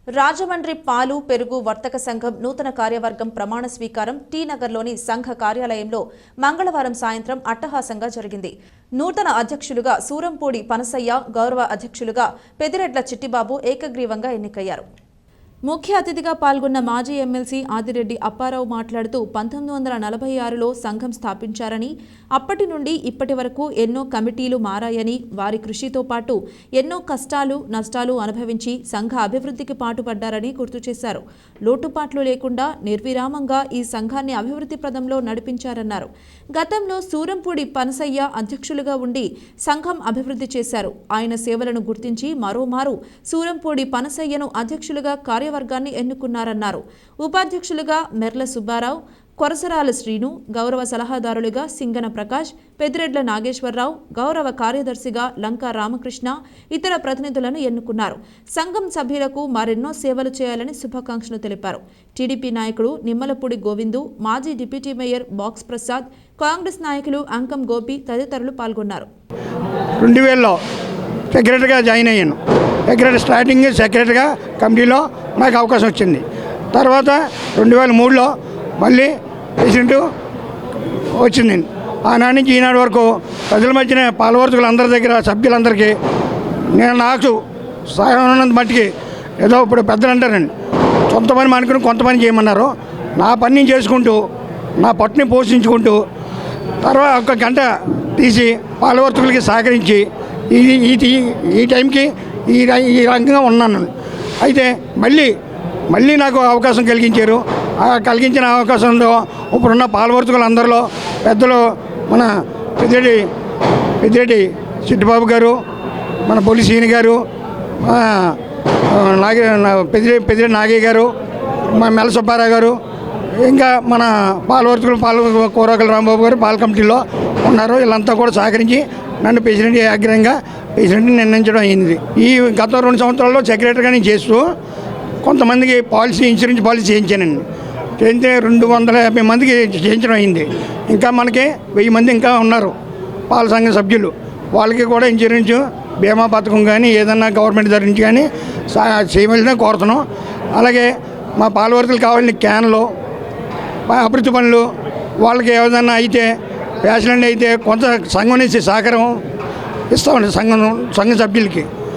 రాజమండ్రి పాలు పెరుగు వర్తక సంఘం నూతన కార్యవర్గం ప్రమాణ స్వీకారం టీ నగర్లోని సంఘ కార్యాలయంలో మంగళవారం సాయంత్రం అట్టహాసంగా జరిగింది. నూతన అధ్యక్షులుగా సూరంపూడి పనసయ్య, గౌరవ అధ్యక్షులుగా పెదిరెడ్ల చిట్టిబాబు ఏకగ్రీవంగా ఎన్నికయ్యారు. ముఖ్య అతిథిగా పాల్గొన్న మాజీ ఎమ్మెల్సీ ఆదిరెడ్డి అప్పారావు మాట్లాడుతూ 1946లో సంఘం స్థాపించారని, అప్పటి నుండి ఇప్పటి వరకు ఎన్నో కమిటీలు మారాయని, వారి కృషితో పాటు ఎన్నో కష్టాలు నష్టాలు అనుభవించి సంఘ అభివృద్ధికి పాటుపడ్డారని గుర్తు చేశారు. లోటుపాట్లు లేకుండా నిర్విరామంగా ఈ సంఘాన్ని అభివృద్ధి ప్రదంలో నడిపించారన్నారు. గతంలో సూరంపూడి పనసయ్య అధ్యక్షులుగా ఉండి సంఘం అభివృద్ధి చేశారు. ఆయన సేవలను గుర్తించి మరోమారు సూరంపూడి పనసయ్యను అధ్యక్షులుగా వర్గాన్ని ఎన్నుకున్నారన్నారు. ఉపాధ్యక్షులుగా మెర్ల సుబ్బారావు, కొరసరాల శ్రీను, గౌరవ సలహాదారులుగా సింగన ప్రకాష్, పెద్దిరెడ్ల నాగేశ్వరరావు, గౌరవ కార్యదర్శిగా లంకా రామకృష్ణ, ఇతర ప్రతినిధులను ఎన్నుకున్నారు. సంఘం సభ్యులకు మరెన్నో సేవలు చేయాలని శుభాకాంక్షలు తెలిపారు. టీడీపీ నాయకుడు నిమ్మలపూడి గోవిందు, మాజీ deputy mayor box Prasad, Congress నాయకులు అంకం గోపి తదితరులు పాల్గొన్నారు. 2000లో సెక్రటరీగా జాయిన్ అయ్యాను. స్టార్టింగ్ సెక్రటరీగా కమిటీలో నాకు అవకాశం వచ్చింది. తర్వాత 2003లో మళ్ళీ ప్రెసిడెంట్ వచ్చింది. ఆనాటి నుంచి ఈనాడు వరకు ప్రజల మధ్యన పాలవర్తకులు అందరి దగ్గర సభ్యులందరికీ నాకు సహాయం మట్టికి ఏదో ఇప్పుడు పెద్దలు అంటారండి, సొంత పని అనుకుని కొంత పని చేయమన్నారు. నా పని చేసుకుంటూ నా పట్టుని పోషించుకుంటూ తర్వాత ఒక గంట తీసి పాలవర్తకులకి సహకరించి ఈ టైంకి ఈ రకంగా ఉన్నాను. అయితే మళ్ళీ నాకు అవకాశం కలిగించారు. కలిగించిన అవకాశంలో ఇప్పుడున్న పాలవర్తకులు అందరిలో పెద్దలు మన పెద్దిరెడ్డి చిట్టిబాబు గారు, మన పొలిసీని గారు, పెద్దిరెడ్డి నాగయ్య గారు, మన మెల్ల సుబ్బారావు గారు, ఇంకా మన పాలవర్తకులు కోరకల రాంబాబు గారు పాల కమిటీలో ఉన్నారు. వీళ్ళంతా కూడా సహకరించి నన్ను ప్రెసిడెంట్ ఆగ్రహంగా ప్రెసిడెంట్ని నిర్ణయించడం అయింది. ఈ గత 2 సంవత్సరాల్లో సెక్రటరీగా నేను చేస్తూ కొంతమందికి ఇన్సూరెన్స్ పాలసీ చేయించానండి. చేయించే 250 మందికి చేయించడం అయింది. ఇంకా మనకి 1000 మంది ఇంకా ఉన్నారు పాల సంఘ సభ్యులు. వాళ్ళకి కూడా ఇన్సూరెన్స్ బీమా పథకం కానీ ఏదన్నా గవర్నమెంట్ దగ్గర నుంచి కానీ చేయమని కోరుతున్నాం. అలాగే మా పాలవర్తలు కావాలని క్యాన్లు, అభివృద్ధి పనులు వాళ్ళకి ఏదైనా అయితే యాక్సిడెంట్ అయితే కొంత సంఘం నుంచి సహకారం ఇస్తామండి సంఘ సభ్యులకి.